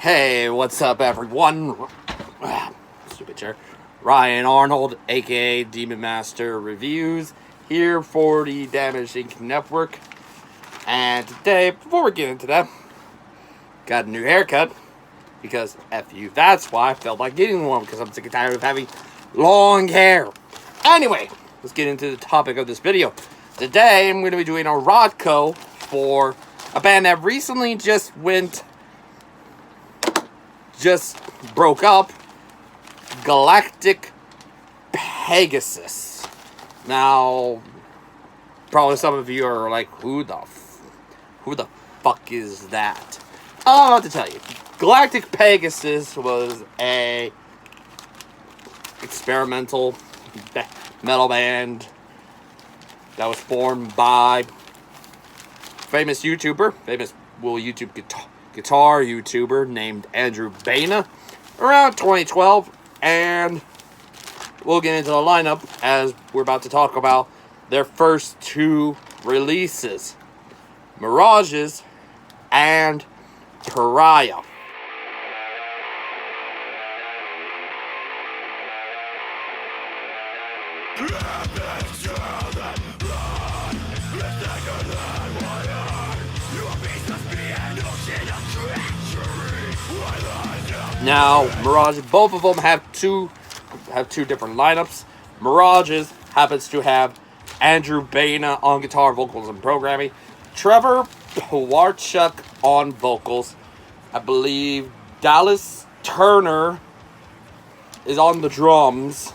Hey, what's up, everyone? Stupid chair. Ryan Arnold, aka Demon Master Reviews, here for the Damage Inc. Network. And today, before we get into that, got a new haircut. Because F you, that's why I felt like getting one, because I'm sick and tired of having long hair. Anyway, let's get into the topic of this video. Today, I'm going to be doing a Rodco for a band that recently just broke up, Galactic Pegasus. Now, probably some of you are like, who the fuck is that? I'll have to tell you. Galactic Pegasus was a experimental metal band that was formed by famous YouTube guitar YouTuber named Andrew Baina around 2012, and we'll get into the lineup as we're about to talk about their first two releases, Mirages and Pariah. Now, Mirages, both of them have two different lineups. Mirages happens to have Andrew Baina on guitar, vocals, and programming. Trevor Pewarchuk on vocals. I believe Dallas Turner is on the drums.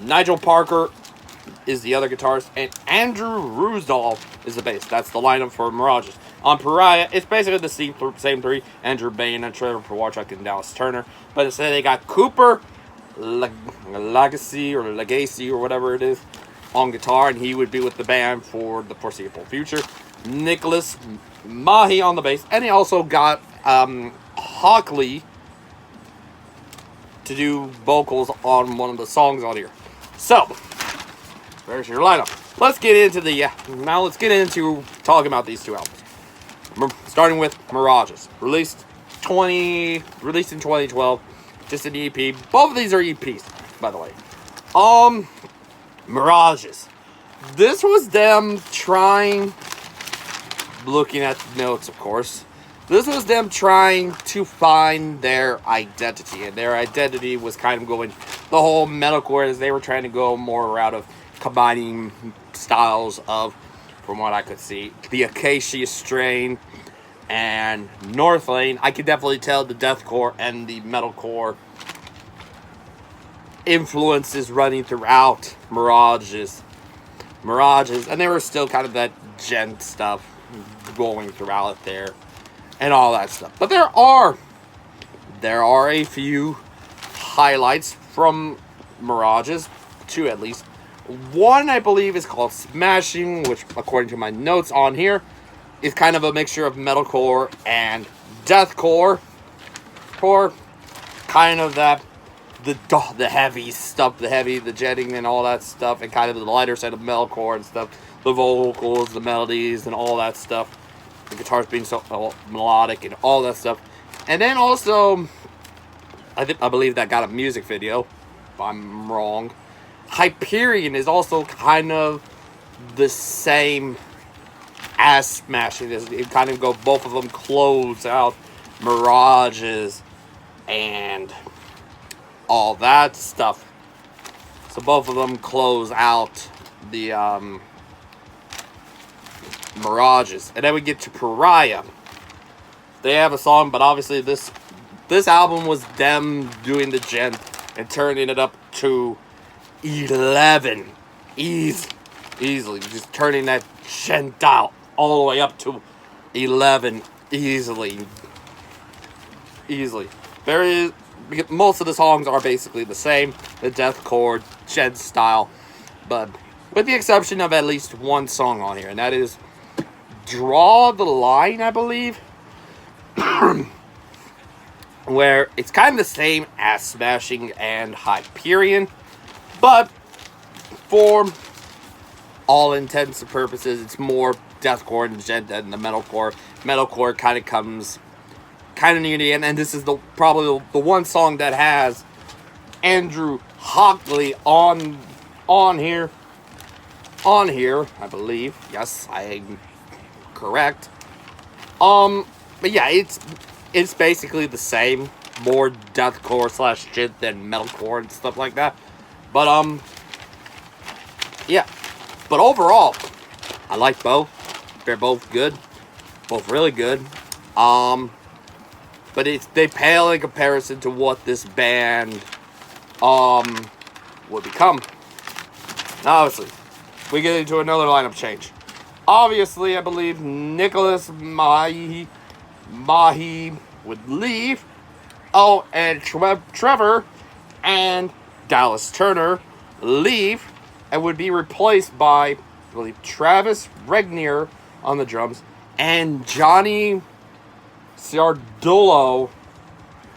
Nigel Parker is the other guitarist, and Andrew Rusdahl is the bass. That's the lineup for Mirages. On Pariah, it's basically the same three: Andrew Baina, Trevor Pewarchuk, and Dallas Turner. But instead, they got Cooper Lagacy or whatever it is on guitar, and he would be with the band for the foreseeable future. Nicholas Mahi on the bass, and he also got Hockley to do vocals on one of the songs on here. So, there's your lineup. Let's get into talking about these two albums. Starting with Mirages, released in 2012, just an EP. Both of these are EPs, by the way. Mirages. This was them trying, looking at the notes, of course. This was them trying to find their identity, and their identity was kind of going the whole metalcore, as they were trying to go more route of combining styles of, from what I could see, the Acacia Strain and North Lane. I could definitely tell the deathcore and the metalcore influences running throughout Mirages, and they were still kind of that gent stuff going throughout there and all that stuff. But there are a few highlights from Mirages, two at least. One, I believe, is called Smashing, which, according to my notes on here, is kind of a mixture of metalcore and deathcore, for kind of that the heavy stuff, the jetting and all that stuff, and kind of the lighter side of metalcore and stuff, the vocals, the melodies, and all that stuff, the guitars being so melodic and all that stuff. And then also, I believe that got a music video, if I'm wrong. Hyperion is also kind of the same as Smashing. It kind of go, both of them close out Mirages and all that stuff. So both of them close out the Mirages. And then we get to Pariah. They have a song, but obviously this album was them doing the gent and turning it up to 11 easily, just turning that gent dial all the way up to 11 easily. Most of the songs are basically the same, the deathcore gent style, but with the exception of at least one song on here, and that is Draw the Line, I believe, where it's kind of the same as Smashing and Hyperion, but for all intents and purposes, it's more deathcore and gent than the metalcore. Metalcore kind of comes kind of near the end, and this is probably the one song that has Andrew Hockley on here, I believe. Yes, I'm correct. But yeah, it's basically the same, more deathcore / shit than metalcore and stuff like that. But yeah. But overall, I like both. They're both good, both really good. But they pale in comparison to what this band would become. Now, obviously, we get into another lineup change. Obviously, I believe Nicholas Mahi would leave. Oh, and Trevor and Dallas Turner leave and would be replaced by, I believe, Travis Regnier on the drums and Johnny Ciardolo,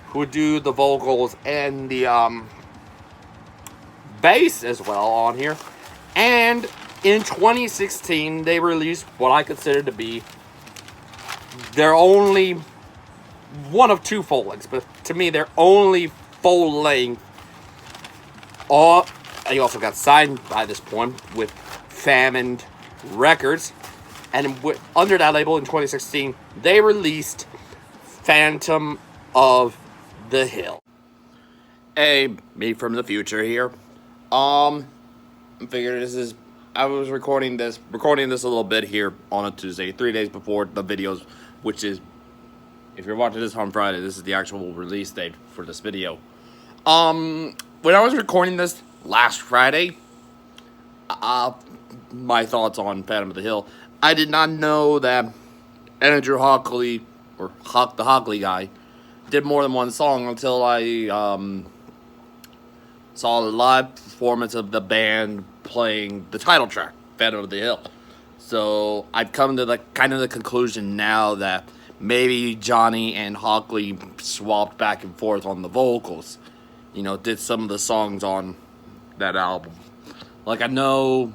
who would do the vocals and the bass as well on here. And in 2016, they released what I consider to be their only one of two full lengths, but to me, their only full length. He also got signed by this point with Famine Records, and under that label in 2016, they released Phantom of the Hill. Hey, me from the future here. I figured I was recording this a little bit here on a Tuesday, 3 days before the videos, which is, if you're watching this on Friday, this is the actual release date for this video. When I was recording this last Friday, my thoughts on Phantom of the Hill, I did not know that Andrew Hockley, or the Hockley guy, did more than one song until I saw the live performance of the band playing the title track, Phantom of the Hill. So I've come to the conclusion now that maybe Johnny and Hockley swapped back and forth on the vocals. You know, did some of the songs on that album. Like, I know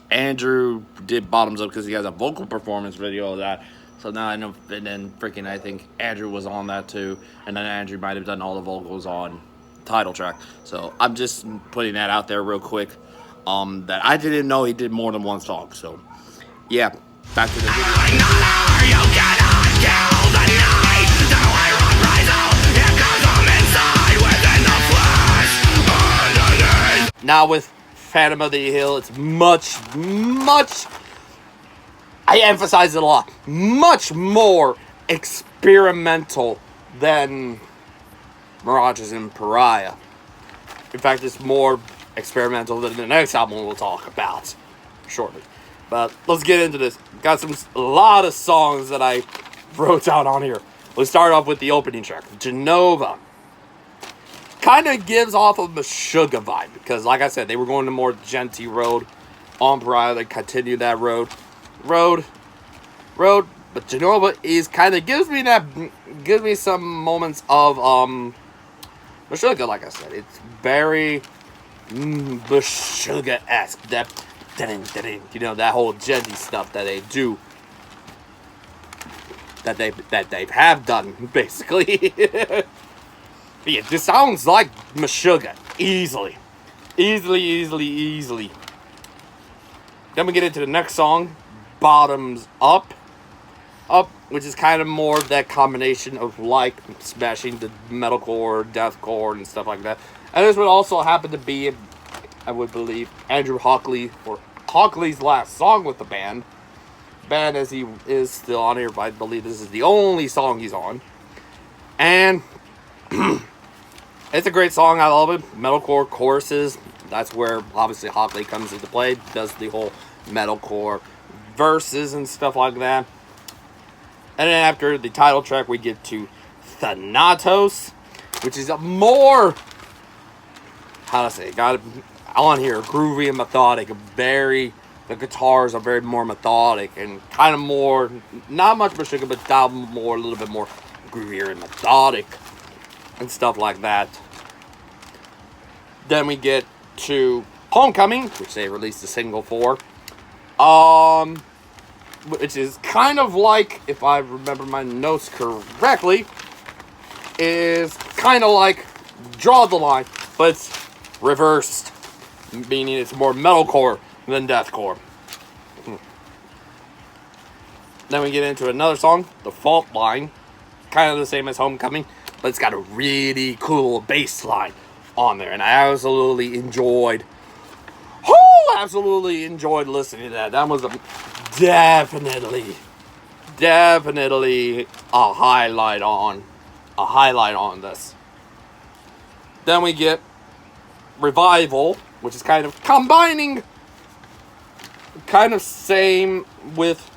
Andrew did Bottoms Up because he has a vocal performance video of that. So now I know, and then I think Andrew was on that too. And then Andrew might have done all the vocals on the title track. So I'm just putting that out there real quick. That I didn't know he did more than one song. So, yeah, back to the video. Now with Phantom of the Hill, it's much, I emphasize it a lot, much more experimental than Mirages and Pariah. In fact, it's more experimental than the next album we'll talk about shortly. But let's get into this. Got a lot of songs that I wrote down on here. Let's start off with the opening track, Genova. Kind of gives off of a Meshuggah vibe, because like I said, they were going the more genty road on Pariah. They continued that road, but Genova is kind of gives me some moments of Meshuggah. Like I said, it's very Meshuggah-esque. That you know, that whole genty stuff that they do, that they have done basically. But yeah, this sounds like Meshuggah. Easily. Then we get into the next song, Bottoms Up, which is kind of more of that combination of like smashing the metalcore, deathcore, and stuff like that. And this would also happen to be, I would believe, Andrew Hockley, or Hockley's last song with the band. As he is still on here, but I believe this is the only song he's on. And it's a great song. I love it. Metalcore choruses. That's where obviously Hockley comes into play. Does the whole metalcore verses and stuff like that. And then after the title track, we get to Thanatos, which is a more, how to say, got on here, groovy and methodic. The guitars are very more methodic and kind of more, not much Meshuggah, but down more, a little bit more groovier and methodic and stuff like that. Then we get to Homecoming, which they released a single for. which is kind of like, if I remember my notes correctly, is kind of like Draw the Line, but it's reversed, meaning it's more metalcore than deathcore. Then we get into another song, The Fault Line, kind of the same as Homecoming, but it's got a really cool bass line on there, and I absolutely enjoyed listening to that. That was definitely a highlight on this. Then we get Revival, which is kind of combining, same with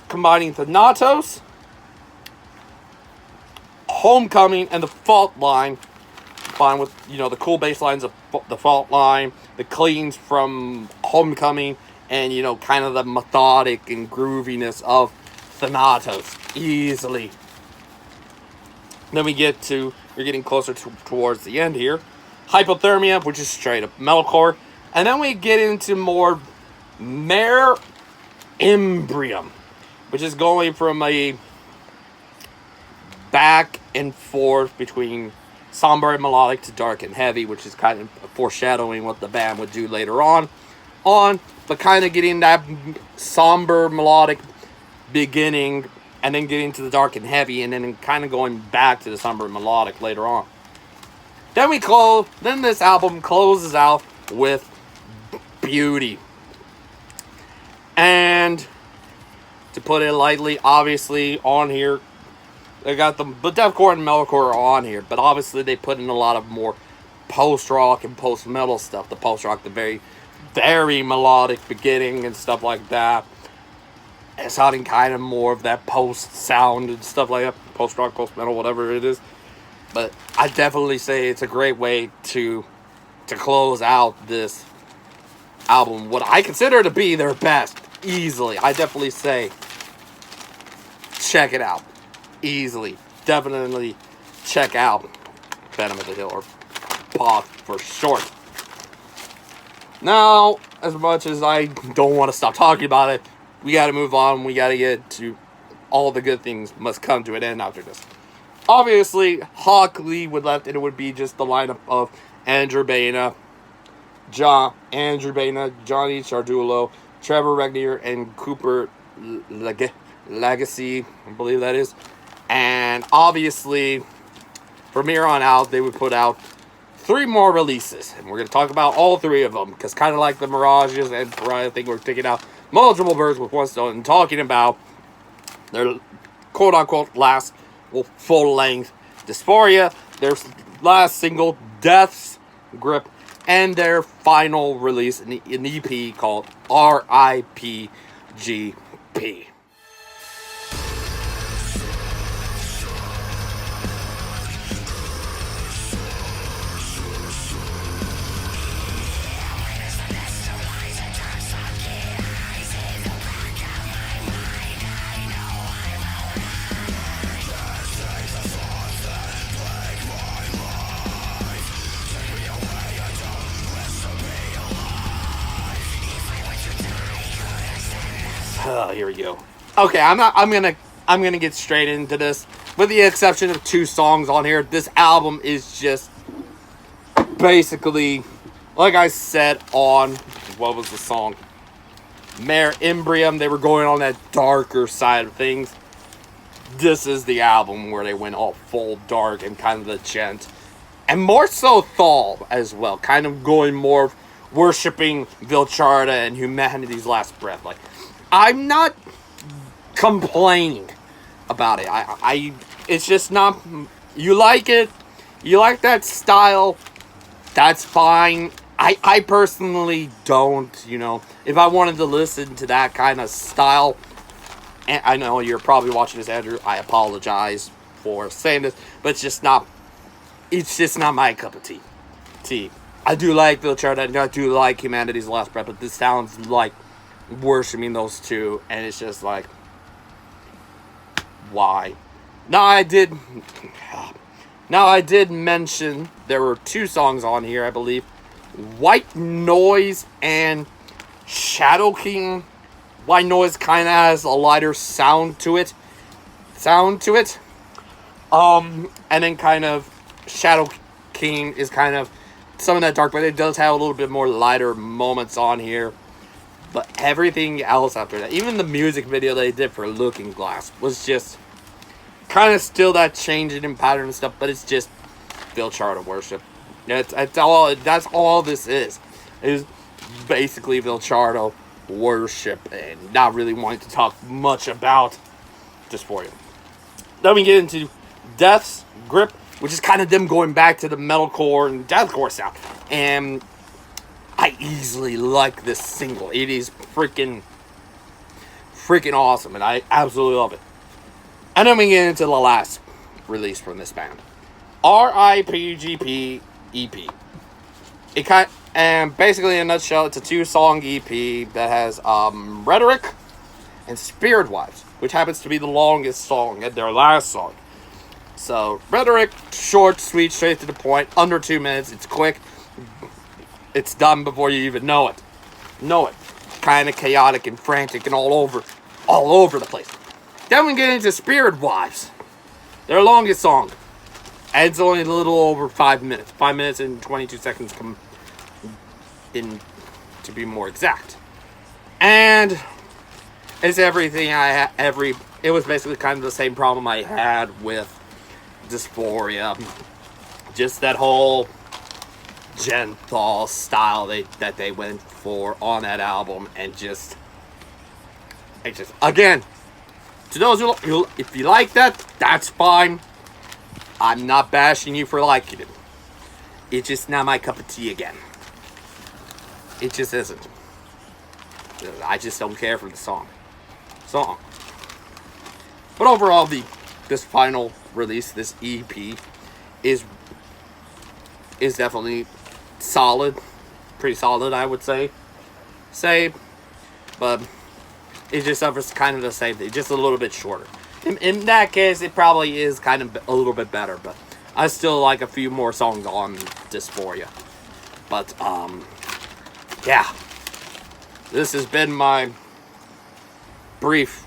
combining Thanatos, Homecoming, and The Fault Line, combined with, the cool bass lines of The Fault Line, the cleans from Homecoming, and, kind of the methodic and grooviness of Thanatos, easily. Then we're getting closer towards the end here, Hypothermia, which is straight up metalcore, and then we get into more Mare Imbrium, which is going from a back and forth between somber and melodic to dark and heavy, which is kind of foreshadowing what the band would do later on, but kind of getting that somber melodic beginning, and then getting to the dark and heavy, and then kind of going back to the somber and melodic later on. Then this album closes out with Beauty. And to put it lightly, obviously on here, they got the deathcore and metalcore are on here, but obviously they put in a lot of more post-rock and post-metal stuff. The post-rock, the very, very melodic beginning and stuff like that. And sounding kind of more of that post-sound and stuff like that. Post-rock, post-metal, whatever it is. But I definitely say it's a great way to close out this album. What I consider to be their best, easily. I definitely say check it out. Easily. Definitely check out Phantom of the Hill, or POTH for short. Now, as much as I don't want to stop talking about it, we got to move on. We got to get to all the good things must come to an end after this. Obviously, Hockley would left, and it would be just the lineup of Andrew Baena, Johnny Chardulo, Trevor Regnier, and Cooper Legacy, I believe that is. And obviously, from here on out, they would put out 3 more releases. And we're going to talk about all 3 of them, because kind of like the Mirages and Pariah thing, we're taking out multiple birds with one stone and talking about their quote-unquote last full-length Dysphoria, their last single, Death's Grip, and their final release, an EP called RIPGP. Oh, here we go. Okay, I'm gonna get straight into this. With the exception of 2 songs on here, this album is just basically, like I said on, what was the song? Mare Imbrium, they were going on that darker side of things. This is the album where they went all full dark and kind of the gent. And more so Thal as well, kind of going more worshipping Vilcharda and humanity's last breath. Like, I'm not complaining about it. It's just not, you like it, you like that style, that's fine. I personally don't, if I wanted to listen to that kind of style, and I know you're probably watching this, Andrew, I apologize for saying this, but it's just not my cup of tea. I do like Vilcharda, and I do like Humanity's Last Breath, but this sounds like worshiping those 2, and it's just like, why? Now I did mention there were 2 songs on here, I believe, White Noise and Shadow King White Noise kind of has a lighter sound to it. And then kind of Shadow King is kind of some of that dark, but it does have a little bit more lighter moments on here. But everything else after that, even the music video they did for Looking Glass, was just kind of still that changing in pattern and stuff, but it's just Phil Charter worship. That's all this is basically Phil Charter worship, and not really wanting to talk much about Dysphoria. Then we get into Death's Grip, which is kind of them going back to the metalcore and deathcore sound. And I easily like this single. It is freaking awesome, and I absolutely love it. And then we get into the last release from this band, RIPGP EP. And basically, in a nutshell, it's a 2-song EP that has Rhetoric and Spirit Wives, which happens to be the longest song and their last song. So, Rhetoric, short, sweet, straight to the point, under 2 minutes. It's quick. It's done before you even know it. Kind of chaotic and frantic and all over the place. Then we get into Spirit Wives, their longest song. And it's only a little over 5 minutes. 5 minutes and 22 seconds come in, to be more exact. And it's everything it was basically kind of the same problem I had with Dysphoria. Just that whole gentle style that they went for on that album, and again, to those who, if you like that, that's fine. I'm not bashing you for liking it. It's just not my cup of tea again. It just isn't. I just don't care for the song. But overall, this final release, this EP, is definitely solid. Pretty solid, I would say. But it just suffers kind of the same thing, just a little bit shorter. In that case, it probably is kind of a little bit better, but I still like a few more songs on Dysphoria. But, yeah. This has been my brief,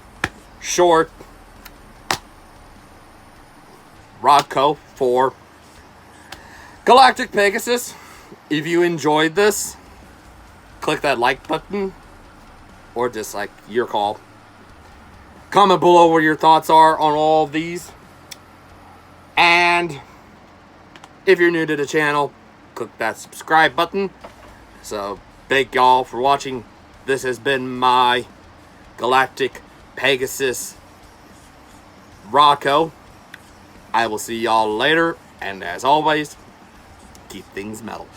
short Rodco for Galactic Pegasus. If you enjoyed this, click that like button or dislike, your call. Comment below what your thoughts are on all of these. And if you're new to the channel, click that subscribe button. So, thank y'all for watching. This has been my Galactic Pegasus Rocco. I will see y'all later. And as always, keep things metal.